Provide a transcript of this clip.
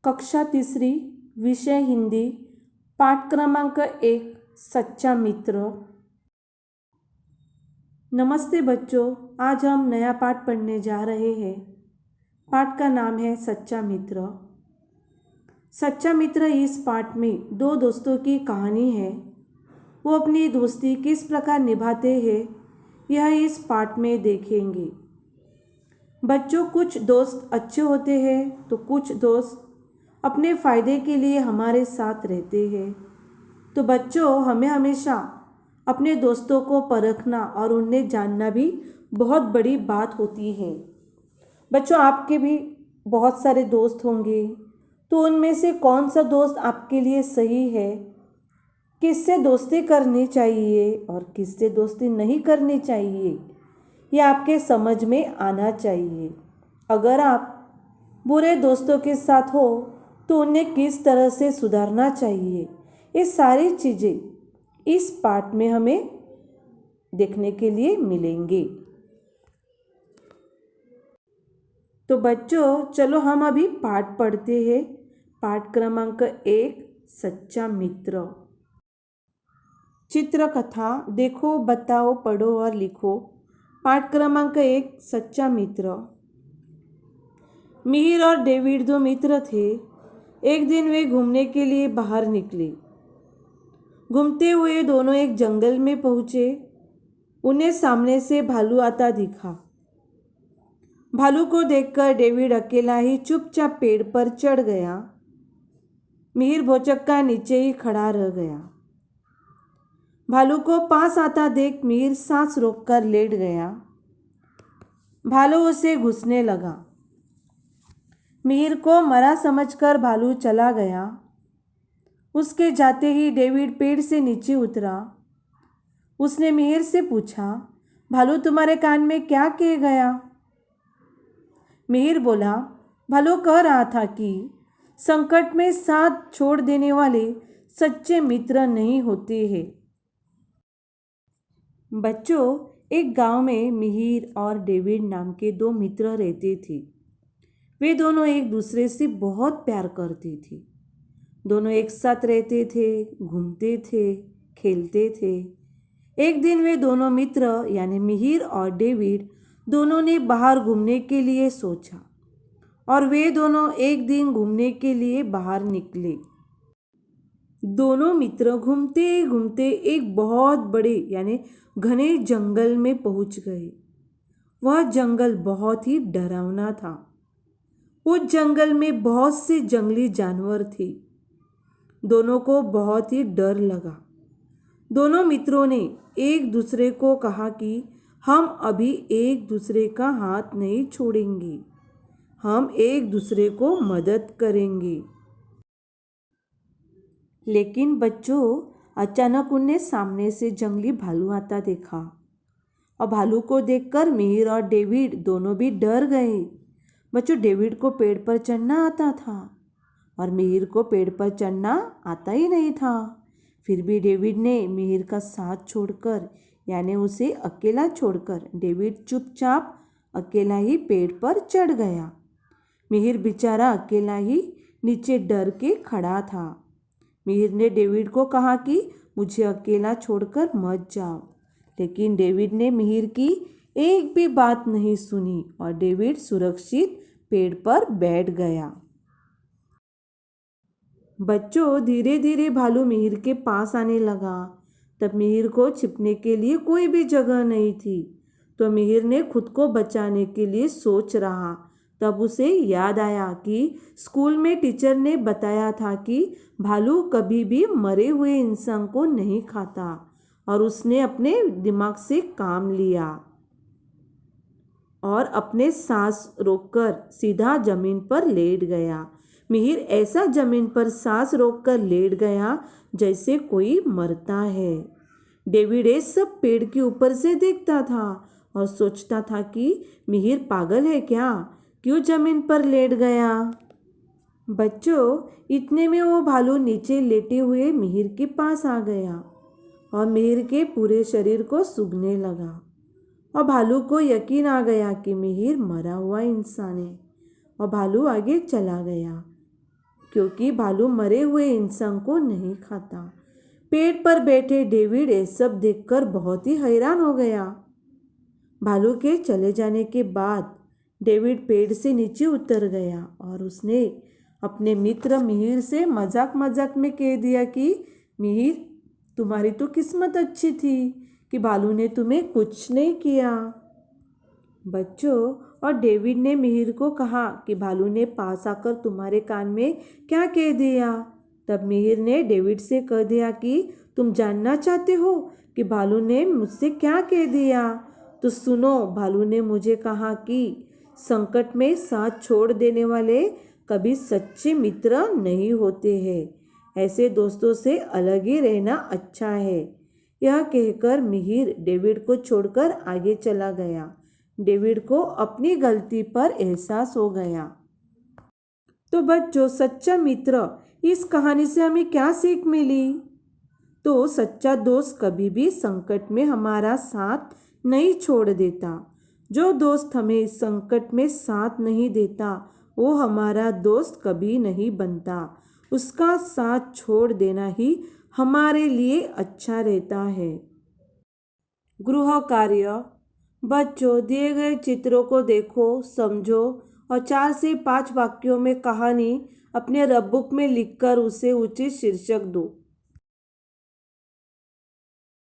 कक्षा तीसरी, विषय हिंदी, पाठ क्रमांक 1, सच्चा मित्र। नमस्ते बच्चों, आज हम नया पाठ पढ़ने जा रहे हैं। पाठ का नाम है सच्चा मित्र। सच्चा मित्र इस पाठ में दो दोस्तों की कहानी है। वो अपनी दोस्ती किस प्रकार निभाते हैं यह इस पाठ में देखेंगे। बच्चों, कुछ दोस्त अच्छे होते हैं तो कुछ दोस्त अपने फ़ायदे के लिए हमारे साथ रहते हैं। तो बच्चों, हमें हमेशा अपने दोस्तों को परखना और उन्हें जानना भी बहुत बड़ी बात होती है। बच्चों, आपके भी बहुत सारे दोस्त होंगे, तो उनमें से कौन सा दोस्त आपके लिए सही है, किससे दोस्ती करनी चाहिए और किससे दोस्ती नहीं करनी चाहिए, ये आपके समझ में आना चाहिए। अगर आप बुरे दोस्तों के साथ हो तो उन्हें किस तरह से सुधारना चाहिए, ये सारी चीज़ें इस पाठ में हमें देखने के लिए मिलेंगे। तो बच्चों, चलो हम अभी पाठ पढ़ते हैं। पाठ क्रमांक 1, सच्चा मित्र। चित्रकथा देखो, बताओ, पढ़ो और लिखो। पाठ क्रमांक 1, सच्चा मित्र। मिहिर और डेविड दो मित्र थे। एक दिन वे घूमने के लिए बाहर निकले। घूमते हुए दोनों एक जंगल में पहुँचे। उन्हें सामने से भालू आता दिखा। भालू को देखकर डेविड अकेला ही चुपचाप पेड़ पर चढ़ गया। मिहिर भौचक्का नीचे ही खड़ा रह गया। भालू को पास आता देख मिहिर सांस रोककर लेट गया। भालू उसे घुसने लगा। मिहिर को मरा समझकर भालू चला गया। उसके जाते ही डेविड पेड़ से नीचे उतरा। उसने मिहिर से पूछा, भालू तुम्हारे कान में क्या कह गया? मिहिर बोला, भालू कह रहा था कि संकट में साथ छोड़ देने वाले सच्चे मित्र नहीं होते हैं। बच्चों, एक गांव में मिहिर और डेविड नाम के दो मित्र रहते थे। वे दोनों एक दूसरे से बहुत प्यार करते थे। दोनों एक साथ रहते थे, घूमते थे, खेलते थे। एक दिन वे दोनों मित्र यानी मिहिर और डेविड दोनों ने बाहर घूमने के लिए सोचा और वे दोनों एक दिन घूमने के लिए बाहर निकले। दोनों मित्र घूमते घूमते एक बहुत बड़े यानी घने जंगल में पहुंच गए। वह जंगल बहुत ही डरावना था। उस जंगल में बहुत से जंगली जानवर थे। दोनों को बहुत ही डर लगा। दोनों मित्रों ने एक दूसरे को कहा कि हम अभी एक दूसरे का हाथ नहीं छोड़ेंगे, हम एक दूसरे को मदद करेंगे। लेकिन बच्चों, अचानक उन्हें सामने से जंगली भालू आता देखा और भालू को देखकर मिहिर और डेविड दोनों भी डर गए। बच्चों, डेविड को पेड़ पर चढ़ना आता था और मिहिर को पेड़ पर चढ़ना आता ही नहीं था। फिर भी डेविड ने मिहिर का साथ छोड़कर यानी उसे अकेला छोड़कर डेविड चुपचाप अकेला ही पेड़ पर चढ़ गया। मिहिर बेचारा अकेला ही नीचे डर के खड़ा था। मिहिर ने डेविड को कहा कि मुझे अकेला छोड़कर मत जाओ, लेकिन डेविड ने मिहिर की एक भी बात नहीं सुनी और डेविड सुरक्षित पेड़ पर बैठ गया। बच्चों, धीरे धीरे भालू मिहिर के पास आने लगा। तब मिहिर को छिपने के लिए कोई भी जगह नहीं थी, तो मिहिर ने खुद को बचाने के लिए सोच रहा। तब उसे याद आया कि स्कूल में टीचर ने बताया था कि भालू कभी भी मरे हुए इंसान को नहीं खाता और उसने अपने दिमाग से काम लिया और अपने सांस रोककर सीधा जमीन पर लेट गया। मिहिर ऐसा जमीन पर सांस रोककर लेट गया जैसे कोई मरता है। डेविड ये सब पेड़ के ऊपर से देखता था और सोचता था कि मिहिर पागल है क्या, क्यों जमीन पर लेट गया। बच्चों, इतने में वो भालू नीचे लेटे हुए मिहिर के पास आ गया और मिहिर के पूरे शरीर को सूंघने लगा और भालू को यकीन आ गया कि मिहिर मरा हुआ इंसान है और भालू आगे चला गया। क्योंकि भालू मरे हुए इंसान को नहीं खाता। पेड़ पर बैठे डेविड ये सब देखकर बहुत ही हैरान हो गया। भालू के चले जाने के बाद डेविड पेड़ से नीचे उतर गया और उसने अपने मित्र मिहिर से मजाक मजाक में कह दिया कि मिहिर, तुम्हारी तो किस्मत अच्छी थी कि भालू ने तुम्हें कुछ नहीं किया। बच्चों, और डेविड ने मिहिर को कहा कि भालू ने पास आकर तुम्हारे कान में क्या कह दिया। तब मिहिर ने डेविड से कह दिया कि तुम जानना चाहते हो कि भालू ने मुझसे क्या कह दिया, तो सुनो। भालू ने मुझे कहा कि संकट में साथ छोड़ देने वाले कभी सच्चे मित्र नहीं होते हैं। ऐसे दोस्तों से अलग ही रहना अच्छा है। यह कहकर मिहिर डेविड को छोड़कर आगे चला गया। डेविड को अपनी गलती पर एहसास हो गया। तो बच्चों, सच्चा मित्र, इस कहानी से हमें क्या सीख मिली? तो सच्चा दोस्त कभी भी संकट में हमारा साथ नहीं छोड़ देता। जो दोस्त हमें संकट में साथ नहीं देता वो हमारा दोस्त कभी नहीं बनता। उसका साथ छोड़ देना ही हमारे लिए अच्छा रहता है। गृह कार्य। बच्चों, दिए गए चित्रों को देखो, समझो और 4 से 5 वाक्यों में कहानी अपने रफ बुक में लिखकर उसे उचित शीर्षक दो।